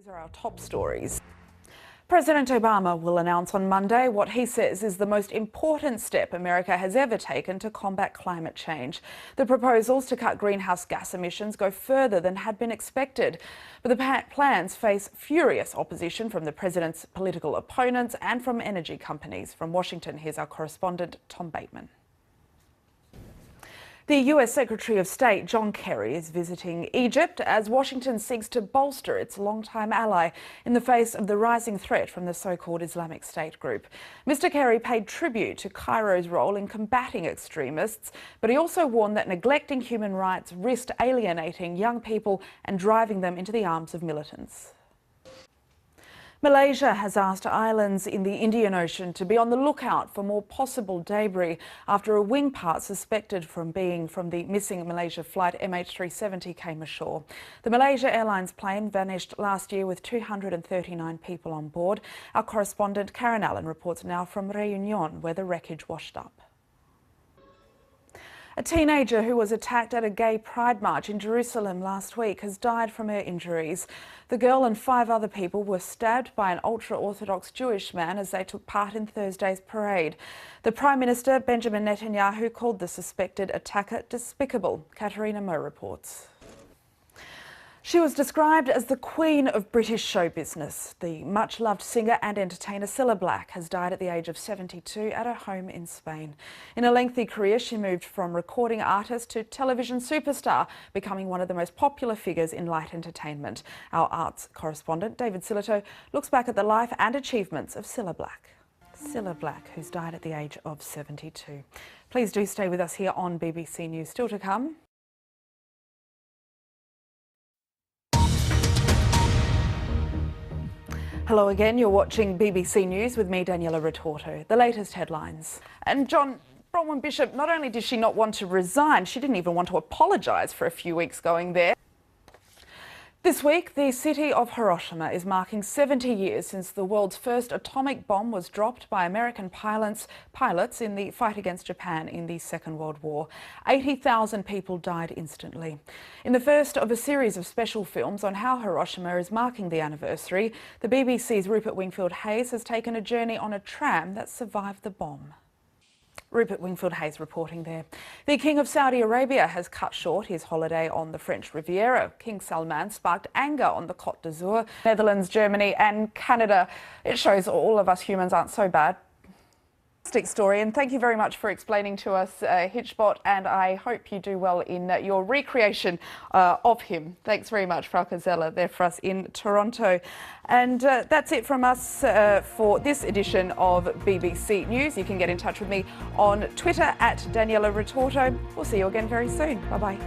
These are our top stories. President Obama will announce on Monday what he says is the most important step America has ever taken to combat climate change. The proposals to cut greenhouse gas emissions go further than had been expected, but the plans face furious opposition from the president's political opponents and from energy companies. From Washington, here's our correspondent Tom Bateman. The US Secretary of State John Kerry is visiting Egypt as Washington seeks to bolster its longtime ally in the face of the rising threat from the so-called Islamic State group. Mr. Kerry paid tribute to Cairo's role in combating extremists, but he also warned that neglecting human rights risked alienating young people and driving them into the arms of militants. Malaysia has asked islands in the Indian Ocean to be on the lookout for more possible debris after a wing part suspected from being from the missing Malaysia flight MH370 came ashore. The Malaysia Airlines plane vanished last year with 239 people on board. Our correspondent Karen Allen reports now from Réunion, where the wreckage washed up. A teenager who was attacked at a gay pride march in Jerusalem last week has died from her injuries. The girl and 5 other people were stabbed by an ultra-Orthodox Jewish man as they took part in Thursday's parade. The Prime Minister, Benjamin Netanyahu, called the suspected attacker despicable. Katerina Moe reports. She was described as the queen of British show business. The much-loved singer and entertainer Cilla Black has died at the age of 72 at her home in Spain. In a lengthy career, she moved from recording artist to television superstar, becoming one of the most popular figures in light entertainment. Our arts correspondent, David Silito, looks back at the life and achievements of Cilla Black. Cilla Black, who's died at the age of 72. Please do stay with us here on BBC News. Still to come. Hello again, you're watching BBC News with me, Daniela Retorto. The latest headlines. And John, Bronwyn Bishop, not only did she not want to resign, she didn't even want to apologise for a few weeks going there. This week, the city of Hiroshima is marking 70 years since the world's first atomic bomb was dropped by American pilots in the fight against Japan in the Second World War. 80,000 people died instantly. In the first of a series of special films on how Hiroshima is marking the anniversary, the BBC's Rupert Wingfield-Hayes has taken a journey on a tram that survived the bomb. Rupert Wingfield-Hayes reporting there. The King of Saudi Arabia has cut short his holiday on the French Riviera. King Salman sparked anger on the Côte d'Azur. Netherlands, Germany and Canada. It shows all of us humans aren't so bad. Fantastic story, and thank you very much for explaining to us Hitchbot, and I hope you do well in your recreation of him. Thanks very much, Frauke Zeller, there for us in Toronto. And that's it from us for this edition of BBC News. You can get in touch with me on Twitter at Daniela Retorto. We'll see you again very soon. Bye-bye.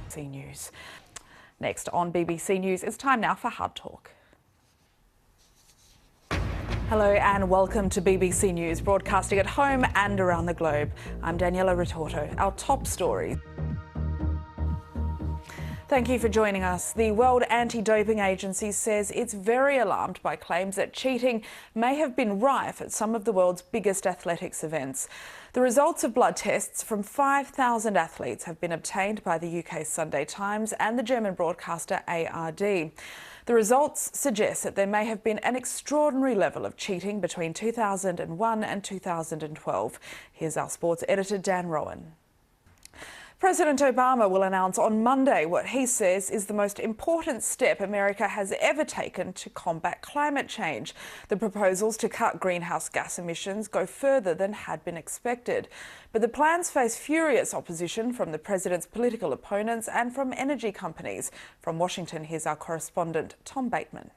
BBC News. Next on BBC News, it's time now for Hard Talk. Hello and welcome to BBC News, broadcasting at home and around the globe. I'm Daniela Retorto. Our top stories. Thank you for joining us. The World Anti-Doping Agency says it's very alarmed by claims that cheating may have been rife at some of the world's biggest athletics events. The results of blood tests from 5,000 athletes have been obtained by the UK's Sunday Times and the German broadcaster ARD. The results suggest that there may have been an extraordinary level of cheating between 2001 and 2012. Here's our sports editor, Dan Rowan. President Obama will announce on Monday what he says is the most important step America has ever taken to combat climate change. The proposals to cut greenhouse gas emissions go further than had been expected. But the plans face furious opposition from the president's political opponents and from energy companies. From Washington, here's our correspondent Tom Bateman.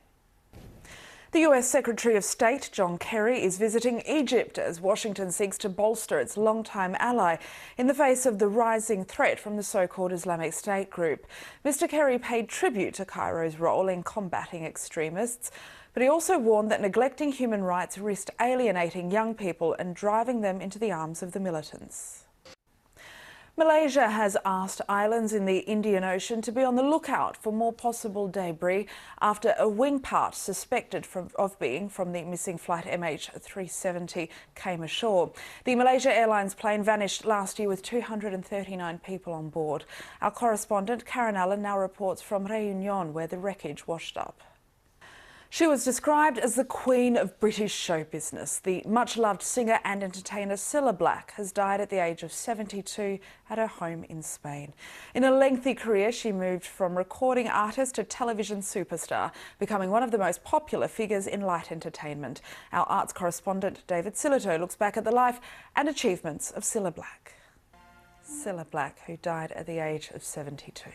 The US Secretary of State John Kerry is visiting Egypt as Washington seeks to bolster its longtime ally in the face of the rising threat from the so-called Islamic State group. Mr. Kerry paid tribute to Cairo's role in combating extremists, but he also warned that neglecting human rights risked alienating young people and driving them into the arms of the militants. Malaysia has asked islands in the Indian Ocean to be on the lookout for more possible debris after a wing part suspected of being from the missing flight MH370 came ashore. The Malaysia Airlines plane vanished last year with 239 people on board. Our correspondent Karen Allen now reports from Réunion, where the wreckage washed up. She was described as the queen of British show business. The much-loved singer and entertainer Cilla Black has died at the age of 72 at her home in Spain. In a lengthy career, she moved from recording artist to television superstar, becoming one of the most popular figures in light entertainment. Our arts correspondent David Sillito looks back at the life and achievements of Cilla Black. Cilla Black, who died at the age of 72.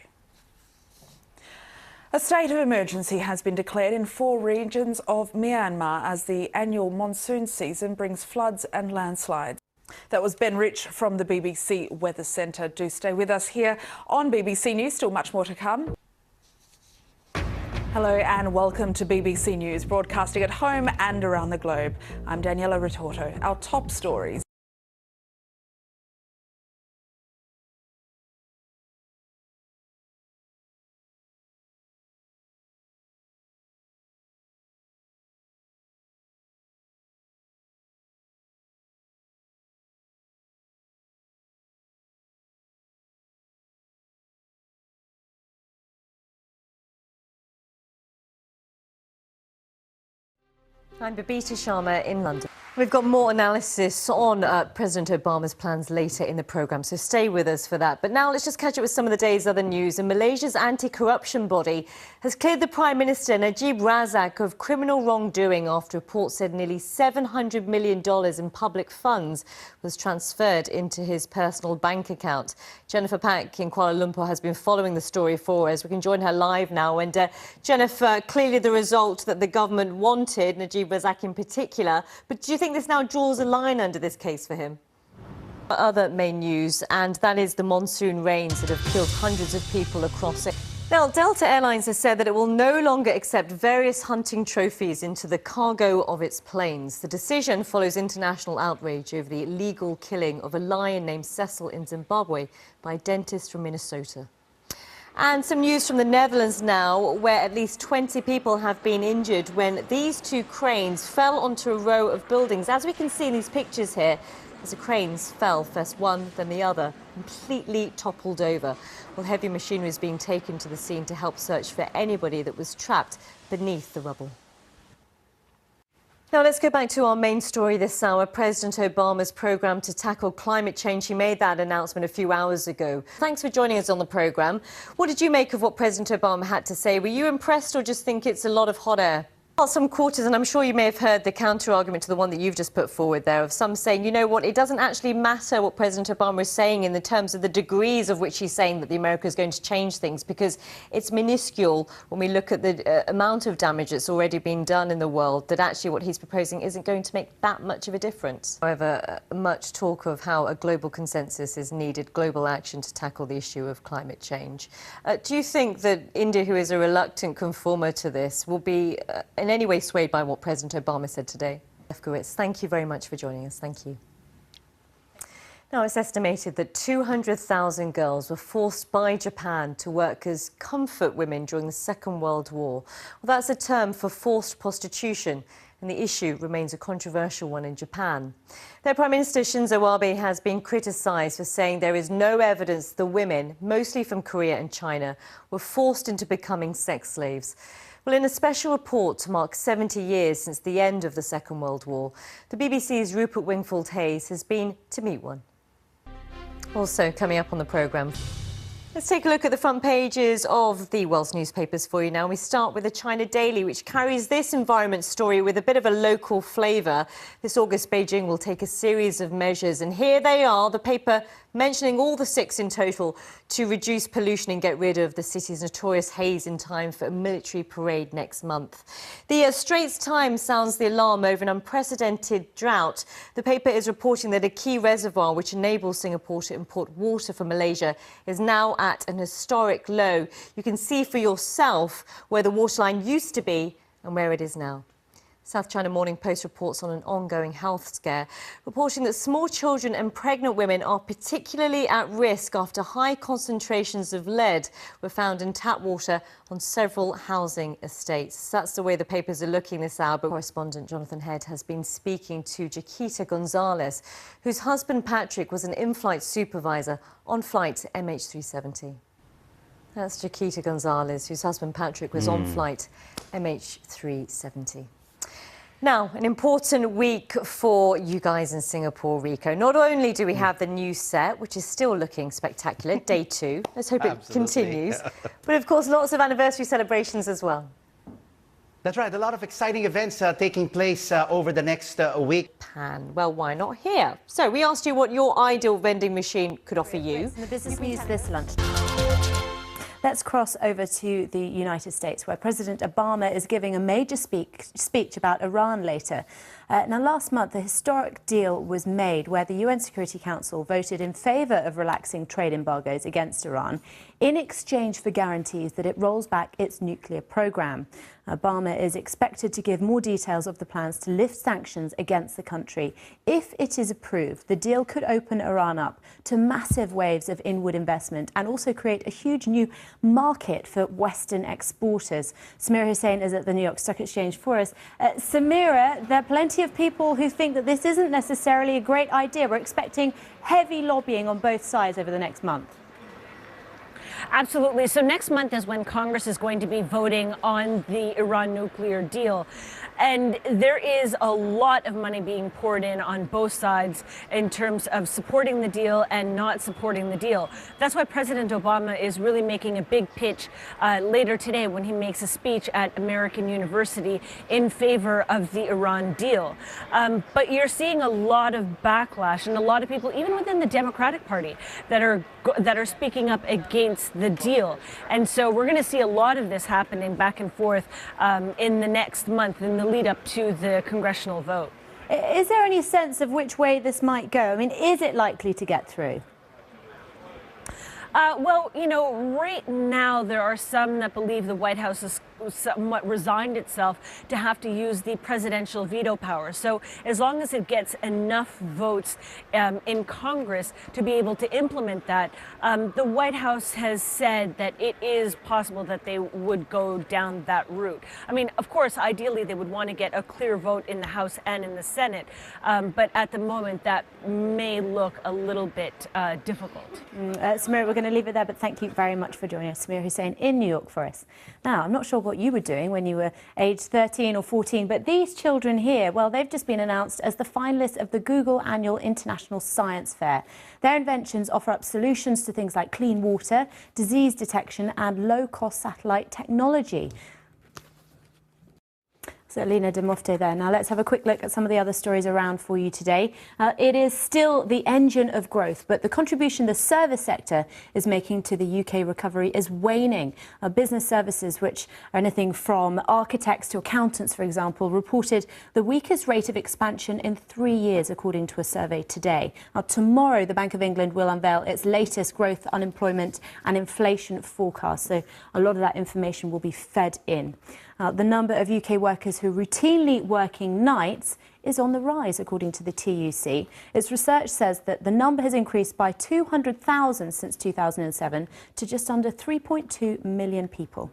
A state of emergency has been declared in 4 regions of Myanmar as the annual monsoon season brings floods and landslides. That was Ben Rich from the BBC Weather Centre. Do stay with us here on BBC News. Still much more to come. Hello and welcome to BBC News, broadcasting at home and around the globe. I'm Daniela Retorto. Our top stories. I'm Babita Sharma in London. We've got more analysis on President Obama's plans later in the programme, so stay with us for that. But now let's just catch up with some of the day's other news. And Malaysia's anti-corruption body has cleared the Prime Minister, Najib Razak, of criminal wrongdoing after reports said nearly $700 million in public funds was transferred into his personal bank account. Jennifer Pack in Kuala Lumpur has been following the story for us. We can join her live now. And Jennifer, clearly the result that the government wanted, Najib Razak in particular, but do you think this now draws a line under this case for him? Other main news, and that is the monsoon rains that have killed hundreds of people across it. Now, Delta Airlines has said that it will no longer accept various hunting trophies into the cargo of its planes. The decision follows international outrage over the illegal killing of a lion named Cecil in Zimbabwe by a dentist from Minnesota. And some news from the Netherlands now, where at least 20 people have been injured when these 2 cranes fell onto a row of buildings. As we can see in these pictures here, as the cranes fell, first one, then the other, completely toppled over. Well, heavy machinery is being taken to the scene to help search for anybody that was trapped beneath the rubble. Now let's go back to our main story this hour. President Obama's programme to tackle climate change. He made that announcement a few hours ago. Thanks for joining us on the programme. What did you make of what President Obama had to say? Were you impressed or just think it's a lot of hot air? Well, some quarters, and I'm sure you may have heard the counter-argument to the one that you've just put forward there, of some saying, you know what, it doesn't actually matter what President Obama is saying in the terms of the degrees of which he's saying that the America is going to change things, because it's minuscule when we look at the amount of damage that's already been done in the world, that actually what he's proposing isn't going to make that much of a difference. However, much talk of how a global consensus is needed, global action to tackle the issue of climate change. Do you think that India, who is a reluctant conformer to this, will be in any way swayed by what President Obama said today? Thank you very much for joining us. Thank you. Now, it's estimated that 200,000 girls were forced by Japan to work as comfort women during the Second World War. Well, that's a term for forced prostitution, and the issue remains a controversial one in Japan. Their Prime Minister Shinzo Abe has been criticised for saying there is no evidence the women, mostly from Korea and China, were forced into becoming sex slaves. Well, in a special report to mark 70 years since the end of the Second World War, the BBC's Rupert Wingfield-Hayes has been to meet one. Also coming up on the programme, let's take a look at the front pages of the world's newspapers for you now. We start with the China Daily, which carries this environment story with a bit of a local flavour. This August, Beijing will take a series of measures, and here they are, the paper mentioning all the 6 in total to reduce pollution and get rid of the city's notorious haze in time for a military parade next month. The Straits Times sounds the alarm over an unprecedented drought. The paper is reporting that a key reservoir which enables Singapore to import water from Malaysia is now at an historic low. You can see for yourself where the waterline used to be and where it is now. South China Morning Post reports on an ongoing health scare, reporting that small children and pregnant women are particularly at risk after high concentrations of lead were found in tap water on several housing estates. That's the way the papers are looking this hour, but correspondent Jonathan Head has been speaking to Chiquita Gonzalez, whose husband Patrick was an in-flight supervisor on flight MH370. That's Chiquita Gonzalez, whose husband Patrick was on flight MH370. Now, an important week for you guys in Singapore, Rico. Not only do we have the new set, which is still looking spectacular, day 2. Let's hope it continues. But, of course, lots of anniversary celebrations as well. That's right. A lot of exciting events taking place over the next week. Well, why not here? So we asked you what your ideal vending machine could offer you. In the business news this lunch. Let's cross over to the United States, where President Obama is giving a major speech about Iran later. Now, last month, a historic deal was made where the UN Security Council voted in favour of relaxing trade embargoes against Iran in exchange for guarantees that it rolls back its nuclear programme. Obama is expected to give more details of the plans to lift sanctions against the country. If it is approved, the deal could open Iran up to massive waves of inward investment and also create a huge new market for Western exporters. Samira Hussain is at the New York Stock Exchange for us. Samira, there are plenty of people who think that this isn't necessarily a great idea. We're expecting heavy lobbying on both sides over the next month. Absolutely. So next month is when Congress is going to be voting on the Iran nuclear deal. And there is a lot of money being poured in on both sides in terms of supporting the deal and not supporting the deal. That's why President Obama is really making a big pitch later today when he makes a speech at American University in favor of the Iran deal. But you're seeing a lot of backlash and a lot of people, even within the Democratic Party, that are speaking up against the deal. And so we're going to see a lot of this happening back and forth in the next month, in the lead up to the congressional vote. Is there any sense of which way this might go? I mean, is it likely to get through? Well, you know, right now there are some that believe the White House has somewhat resigned itself to have to use the presidential veto power. So as long as it gets enough votes in Congress to be able to implement that, the White House has said that it is possible that they would go down that route. I mean, of course, ideally they would want to get a clear vote in the House and in the Senate, but at the moment that may look a little bit difficult. Samira, we're going to leave it there, but thank you very much for joining us. Samira Hussain in New York for us. Now, I'm not sure what you were doing when you were aged 13 or 14, but these children here, well, they've just been announced as the finalists of the Google Annual International Science Fair. Their inventions offer up solutions to things like clean water, disease detection and low-cost satellite technology. So Lena de Mofte there. Now let's have a quick look at some of the other stories around for you today. It is still the engine of growth, but the contribution the service sector is making to the UK recovery is waning. Business services, which are anything from architects to accountants, for example, reported the weakest rate of expansion in 3 years, according to a survey today. Now, tomorrow, the Bank of England will unveil its latest growth, unemployment and inflation forecast. So a lot of that information will be fed in. The number of UK workers who are routinely working nights is on the rise, according to the TUC. Its research says that the number has increased by 200,000 since 2007 to just under 3.2 million people.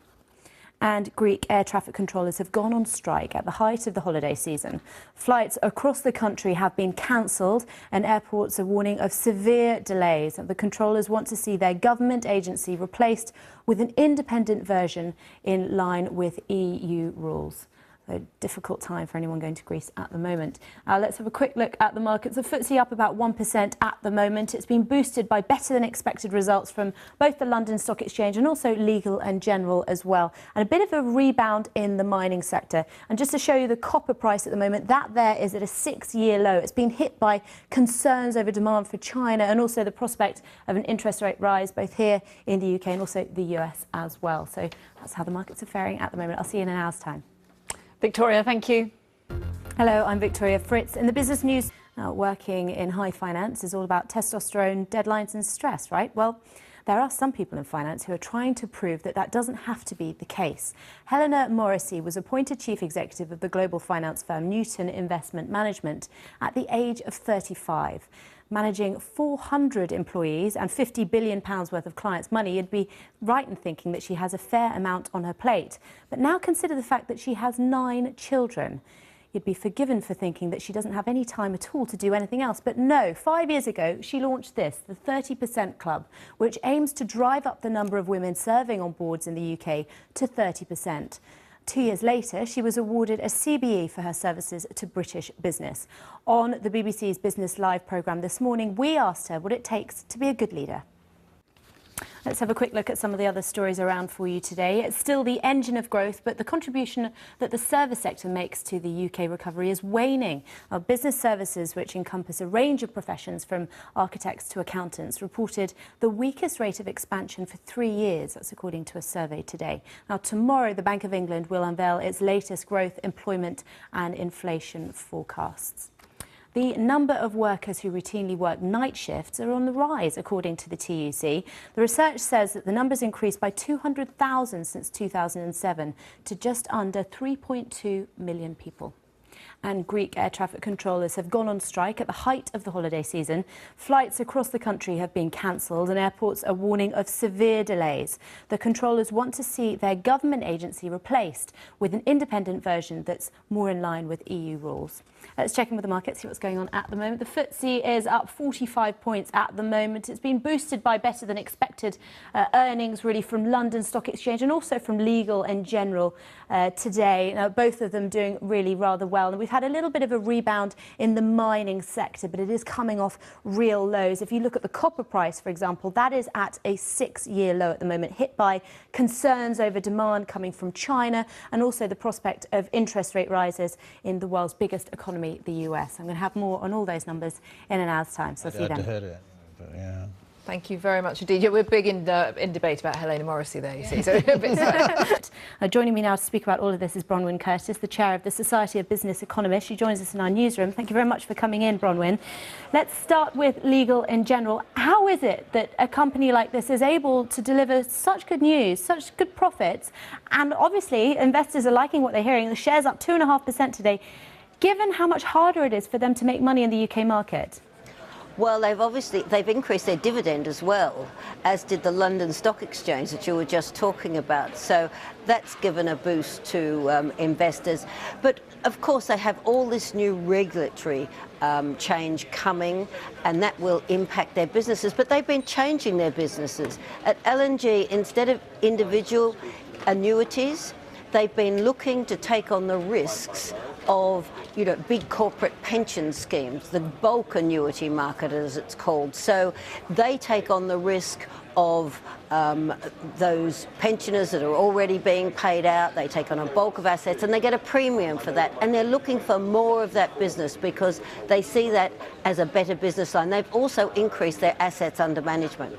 And Greek air traffic controllers have gone on strike at the height of the holiday season. Flights across the country have been cancelled and airports are warning of severe delays. The controllers want to see their government agency replaced with an independent version in line with EU rules. A difficult time for anyone going to Greece at the moment. Let's have a quick look at the markets. The FTSE up about 1% at the moment. It's been boosted by better than expected results from both the London Stock Exchange and also Legal and General as well. And a bit of a rebound in the mining sector. And just to show you the copper price at the moment, that there is at a 6-year low. It's been hit by concerns over demand for China and also the prospect of an interest rate rise both here in the UK and also the US as well. So that's how the markets are faring at the moment. I'll see you in an hour's time. Victoria, thank you. Hello, I'm Victoria Fritz. In the business news, working in high finance is all about testosterone, deadlines and stress, right? Well, there are some people in finance who are trying to prove that that doesn't have to be the case. Helena Morrissey was appointed chief executive of the global finance firm Newton Investment Management at the age of 35. Managing 400 employees and £50 billion worth of clients' money, you'd be right in thinking that she has a fair amount on her plate. But now consider the fact that she has 9 children. You'd be forgiven for thinking that she doesn't have any time at all to do anything else. But no, 5 years ago, she launched this, the 30% Club, which aims to drive up the number of women serving on boards in the UK to 30%. 2 years later, she was awarded a CBE for her services to British business. On the BBC's Business Live programme this morning, we asked her what it takes to be a good leader. Let's have a quick look at some of the other stories around for you today. It's still the engine of growth, but the contribution that the service sector makes to the UK recovery is waning. Our business services, which encompass a range of professions from architects to accountants, reported the weakest rate of expansion for 3 years. That's according to a survey today. Now, tomorrow, the Bank of England will unveil its latest growth, employment and inflation forecasts. The number of workers who routinely work night shifts are on the rise, according to the TUC. The research says that the numbers increased by 200,000 since 2007 to just under 3.2 million people. And Greek air traffic controllers have gone on strike at the height of the holiday season. Flights across the country have been cancelled and airports are warning of severe delays. The controllers want to see their government agency replaced with an independent version that's more in line with EU rules. Let's check in with the market, see what's going on at the moment. The FTSE is up 45 points at the moment. It's been boosted by better than expected earnings really from London Stock Exchange and also from Legal and General today. Now, both of them doing really rather well. And we've had a little bit of a rebound in the mining sector, but it is coming off real lows. If you look at the copper price, for example, that is at a 6-year low at the moment, hit by concerns over demand coming from China and also the prospect of interest rate rises in the world's biggest economy, the US. I'm going to have more on all those numbers in an hour's time, so I'll see you then. Heard it, but yeah. Thank you very much indeed. Yeah, we're big in debate about Helena Morrissey there, you see. So a bit joining me now to speak about all of this is Bronwyn Curtis, the chair of the Society of Business Economists. She joins us in our newsroom. Thank you very much for coming in, Bronwyn. Let's start with Legal in General. How is it that a company like this is able to deliver such good news, such good profits, and obviously investors are liking what they're hearing? The share's up 2.5% today, given how much harder it is for them to make money in the UK market? Well, they've increased their dividend as well, as did the London Stock Exchange that you were just talking about. So that's given a boost to investors. But of course, they have all this new regulatory change coming, and that will impact their businesses. But they've been changing their businesses. At L&G, instead of individual annuities, they've been looking to take on the risks of, you know, big corporate pension schemes, the bulk annuity market as it's called. So they take on the risk of those pensioners that are already being paid out. They take on a bulk of assets and they get a premium for that. And they're looking for more of that business because they see that as a better business line. They've also increased their assets under management.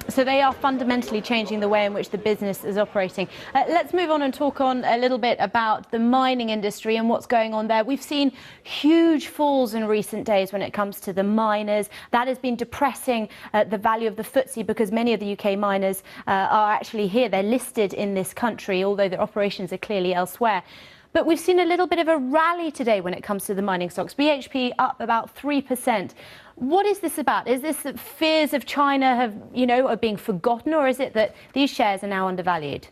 So they are fundamentally changing the way in which the business is operating. Let's move on and talk on a little bit about the mining industry and what's going on there. We've seen huge falls in recent days when it comes to the miners. That has been depressing the value of the FTSE because many of the UK miners are actually here. They're listed in this country, although their operations are clearly elsewhere. But we've seen a little bit of a rally today when it comes to the mining stocks. BHP up about 3%. What is this about? Is this that fears of China are being forgotten, or is it that these shares are now undervalued?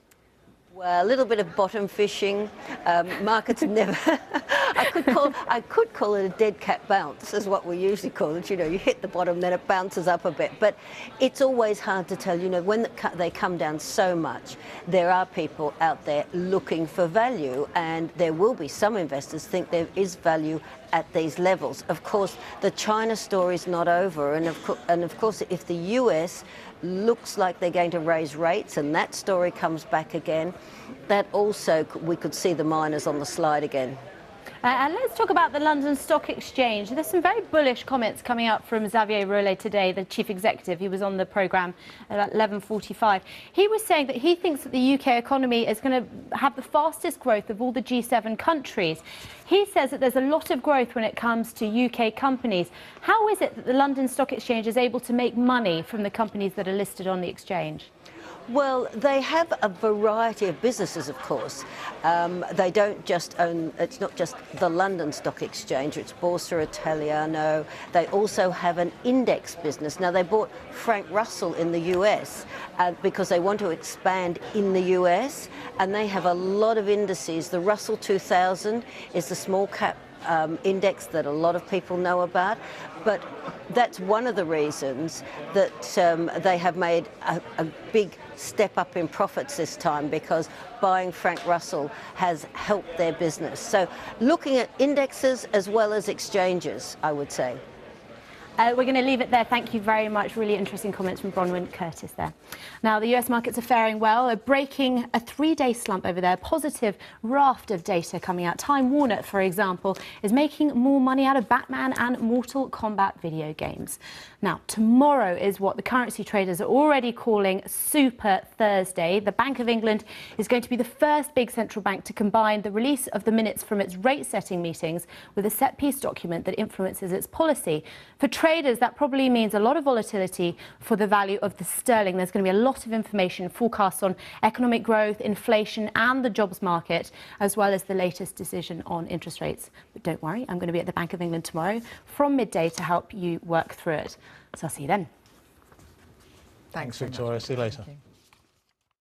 Well, a little bit of bottom fishing. Markets never. I could call it a dead cat bounce, is what we usually call it. You know, you hit the bottom, then it bounces up a bit. But it's always hard to tell. You know, when they come down so much, there are people out there looking for value, and there will be some investors think there is value at these levels. Of course, the China story is not over, and of course, if the US looks like they're going to raise rates and that story comes back again, that also we could see the miners on the slide again. And let's talk about the London Stock Exchange. There's some very bullish comments coming out from Xavier Rollet today, the chief executive. He was on the programme at 11:45. He was saying that he thinks that the UK economy is going to have the fastest growth of all the G7 countries. He says that there's a lot of growth when it comes to UK companies. How is it that the London Stock Exchange is able to make money from the companies that are listed on the exchange? Well, they have a variety of businesses, of course. They don't just own, it's not just the London Stock Exchange, it's Borsa Italiano. They also have an index business. Now, they bought Frank Russell in the US because they want to expand in the US, and they have a lot of indices. The Russell 2000 is the small cap index that a lot of people know about, but that's one of the reasons that they have made a big step up in profits this time, because buying Frank Russell has helped their business. So looking at indexes as well as exchanges, I would say. We're going to leave it there. Thank you very much. Really interesting comments from Bronwyn Curtis there. Now, the US markets are faring well. They're breaking a 3-day slump over there. Positive raft of data coming out. Time Warner, for example, is making more money out of Batman and Mortal Kombat video games. Now, tomorrow is what the currency traders are already calling Super Thursday. The Bank of England is going to be the first big central bank to combine the release of the minutes from its rate-setting meetings with a set-piece document that influences its policy. For traders, that probably means a lot of volatility for the value of the sterling. There's going to be a lot of information, forecasts on economic growth, inflation and the jobs market, as well as the latest decision on interest rates. But don't worry, I'm going to be at the Bank of England tomorrow from midday to help you work through it. So I'll see you then. Thanks, Victoria. See you later.